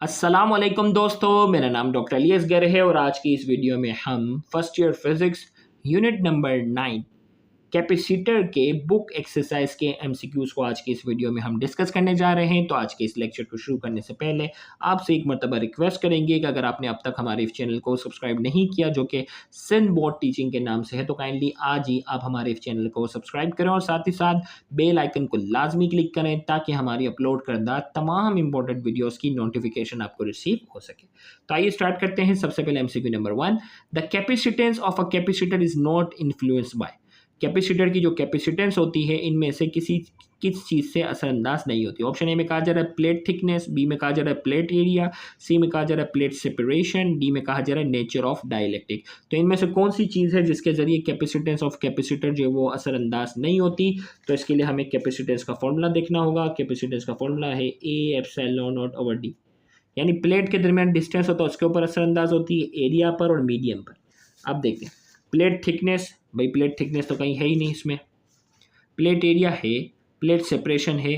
अस्सलाम वालेकुम दोस्तों, मेरा नाम डॉक्टर अलियस गर है और आज की इस वीडियो में हम first year physics unit number 9 capacitor के बुक एक्सरसाइज के एमसीक्यूज को आज की इस वीडियो में हम डिस्कस करने जा रहे हैं। तो आज के इस लेक्चर को शुरू करने से पहले आपसे एक मर्तबा रिक्वेस्ट करेंगे कि अगर आपने अब तक हमारे इस चैनल को सब्सक्राइब नहीं किया, जो कि सिंध बोर्ड टीचिंग के नाम से है, तो काइंडली आज ही आप हमारे इस चैनल को सब्सक्राइब करें और साथ ही साथ बेल आइकन को लाजमी क्लिक करें ताकि हमारी अपलोड करदा तमाम इंपॉर्टेंट वीडियोस की नोटिफिकेशन आपको रिसीव हो सके। तो आइए स्टार्ट करते हैं। सबसे पहले MCQ number 1, the capacitance of a capacitor is not influenced by. Capacitor की जो कैपेसिटेंस होती है इनमें से किस चीज़ से असरअंदाज नहीं होती। ऑप्शन ए में कहा जा रहा है प्लेट थिकनेस, बी में कहा जा रहा है प्लेट एरिया, सी में कहा जा रहा है प्लेट सेपरेशन, डी में कहा जा रहा है नेचर ऑफ डाइलेक्ट्रिक। तो इनमें से कौन सी चीज़ है जिसके जरिए कैपेसिटेंस ऑफ कैपेसिटर जो है वो असरअंदाज नहीं होती। तो इसके लिए हमें कैपेसिटेंस का फॉर्मूला देखना होगा। कैपेसिटेंस का फॉर्मूला है A epsilon not over D, यानी प्लेट के दरमियान डिस्टेंस होता है उसके ऊपर असरअंदाज होती है, एरिया पर और मीडियम पर। अब देखते हैं प्लेट थिकनेस, भाई प्लेट थिकनेस तो कहीं है ही नहीं इसमें। प्लेट एरिया है, प्लेट सेपरेशन है,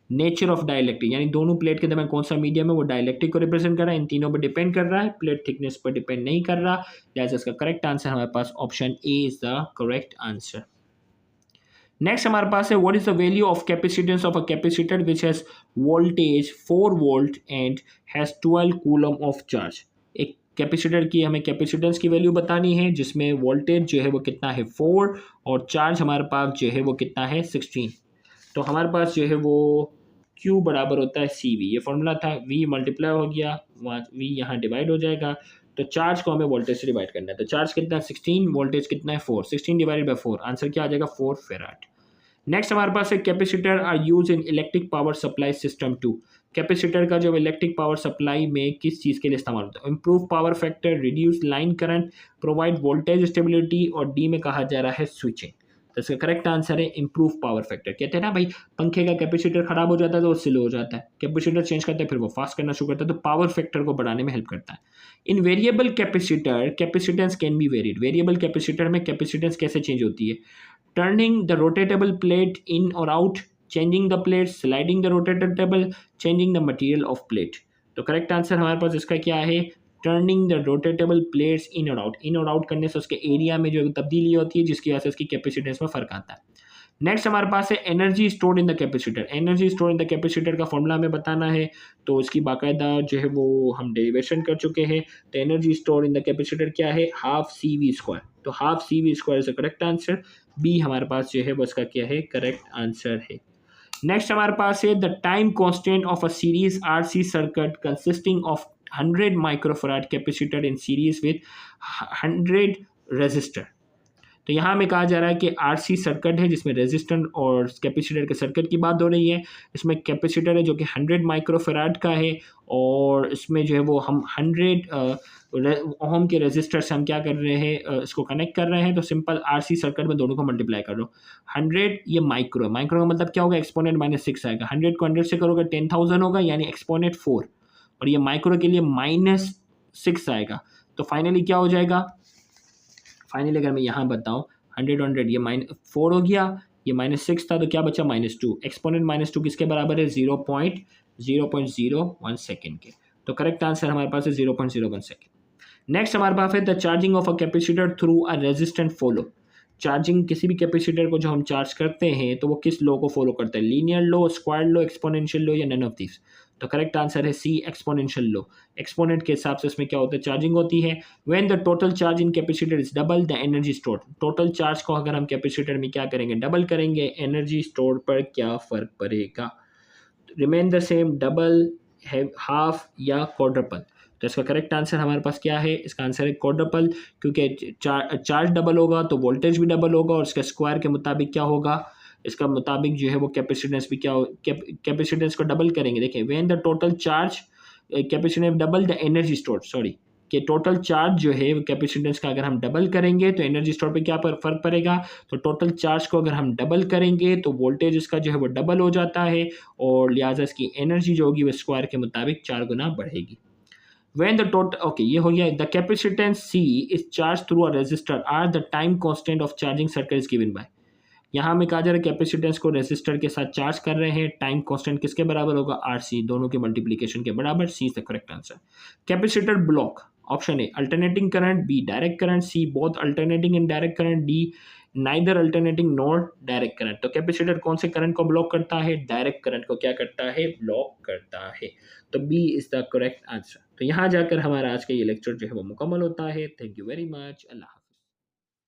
नेचर ऑफ डाइलेक्ट्रिक यानी दोनों प्लेट के दरमियान कौन सा मीडियम है वो डाइलेक्ट्रिक को रिप्रेजेंट कर रहा है। इन तीनों पर डिपेंड कर रहा है, प्लेट थिकनेस पर डिपेंड नहीं कर रहा। लिहाजा इसका करेक्ट आंसर हमारे पास option A is the correct answer. Next हमारे पास है what is the value of capacitance of a capacitor which has voltage 4 volt and has 12 coulomb of charge. एक कैपेसिटर की हमें कैपेसिटेंस की वैल्यू बतानी है जिसमें वोल्टेज जो है वो कितना है 4 और चार्ज हमारे पास जो है वो कितना है 16। तो हमारे पास जो है वो Q बराबर होता है सी वी, ये फॉर्मूला था। V मल्टीप्लाई हो गया, V यहाँ डिवाइड हो जाएगा। तो चार्ज को हमें वोल्टेज से डिवाइड करना है। तो चार्ज कितना है 16, वोल्टेज कितना है 4, 16 डिवाइडेड बाय 4, आंसर क्या आ जाएगा 4 फेराड। नेक्स्ट हमारे पास है capacitor are use in electric power supply system too. Capacitor का जो इलेक्ट्रिक पावर सप्लाई में किस चीज़ के लिए इस्तेमाल होता है। Improve power factor, reduce line current, provide voltage stability, और डी में कहा जा रहा है स्विचिंग। तो इसका करेक्ट आंसर है इम्प्रूव पावर फैक्टर। कहते हैं ना भाई, पंखे का कैपेसिटर खराब हो जाता है तो वो स्लो हो जाता है, कैपेसिटर चेंज करता है फिर वो फास्ट करना शुरू करता है, तो पावर फैक्टर को बढ़ाने में हेल्प करता है। In variable capacitor capacitance can be varied. Variable capacitor में कैपेसिटेंस कैसे चेंज होती है। Turning the rotatable plate in or out, changing the plate, sliding the rotatable, changing the material of plate। तो करेक्ट आंसर हमारे पास इसका क्या है, turning the rotatable plates इन और आउट। इन और आउट करने से उसके एरिया में जो तब्दीली होती है जिसकी वजह से उसकी कैपेसिटेंस में फर्क आता है। नेक्स्ट हमारे पास है energy stored in the capacitor. Energy stored in the capacitor का फॉर्मूला हमें बताना है, तो इसकी बाकायदा जो है वो हम डेरिवेशन कर चुके हैं। तो energy stored in the capacitor क्या है, हाफ सी वी स्क्वायर। तो half C V square is the correct answer. B हमारे पास जो है वो इसका क्या है, करेक्ट आंसर है। नेक्स्ट हमारे पास है the time constant of a series RC circuit consisting of 100 microfarad capacitor in series with 100 resistor. तो यहाँ में कहा जा रहा है कि आरसी सर्किट है जिसमें रेजिस्टेंस और कैपेसिटर के सर्किट की बात हो रही है। इसमें कैपेसिटर है जो कि 100 माइक्रोफराड का है और इसमें जो है वो हम 100 ओम के रेजिस्टर से हम क्या कर रहे हैं, इसको कनेक्ट कर रहे हैं। तो सिंपल आरसी सर्किट में दोनों को मल्टीप्लाई कर लो। 100 ये माइक्रो, माइक्रो का मतलब क्या होगा, एक्सपोनेंट -6 आएगा। 100 को 100 से करोगे 10,000 होगा यानी एक्सपोनेंट 4, और ये माइक्रो के लिए -6 आएगा। तो फाइनली क्या हो जाएगा, फाइनली अगर मैं यहाँ बताऊँ 100 ये -4 हो गया, ये -6 था तो क्या बचा -2। एक्सपोनेंट -2 किसके बराबर है, 0.001 सेकेंड के। तो करेक्ट आंसर हमारे पास है 0.01 सेकेंड। नेक्स्ट हमारे पास है the charging of a capacitor through a resistant follow. Charging किसी भी कैपेसिटर को जो हम चार्ज करते हैं तो वो किस लॉ को फॉलो करता है, linear law, square law, exponential law या नन ऑफ दिस। तो करेक्ट आंसर है सी, एक्सपोनेंशियल लॉ। एक्सपोनेंट के हिसाब से इसमें क्या होता है, चार्जिंग होती है। When the total charge in capacitor is double the energy stored. Total charge को अगर हम कैपेसिटर में क्या करेंगे, डबल करेंगे, एनर्जी स्टोर्ड पर क्या फर्क पड़ेगा, रिमेन द सेम, डबल है, हाफ या क्वाड्रपल। तो इसका करेक्ट आंसर हमारे पास क्या है, इसका आंसर है क्वाड्रपल, क्योंकि चार्ज डबल होगा तो वोल्टेज भी डबल होगा और इसका स्क्वायर के मुताबिक क्या होगा, इसका मुताबिक जो है वो कैपेसिटेंस भी क्या हो, कैपेसिटेंस को डबल करेंगे। देखिए when the total charge capacitance double the energy stored, sorry, कि टोटल चार्ज जो है कैपेसिटेंस का अगर हम डबल करेंगे तो एनर्जी स्टोर पे क्या फर्क पड़ेगा। तो टोटल चार्ज को अगर हम डबल करेंगे तो वोल्टेज इसका जो है वो डबल हो जाता है और लिहाजा इसकी एनर्जी जो होगी वो स्क्वायर के मुताबिक 4 गुना बढ़ेगी। When the total, okay, ये हो गया, the capacitance C is charged through a resistor R, the time constant of charging circuit is given by। यहाँ हमें कहा जा रहा है कैपेसिटेंस को रेसिस्टर के साथ चार्ज कर रहे हैं, टाइम कांस्टेंट किसके बराबर होगा, आरसी, दोनों के मल्टीप्लिकेशन के बराबर, C is the correct answer. Capacitor block, option A alternating current, B direct current, C both alternating and direct current, D neither alternating nor direct current. तो कैपेसिटर कौन से करंट को ब्लॉक करता है, डायरेक्ट करंट को क्या करता है, ब्लॉक करता है। तो B is the correct answer. तो यहाँ जाकर हमारा आज का ये लेक्चर जो है वो मुकम्मल होता है। Thank you very much. Allah.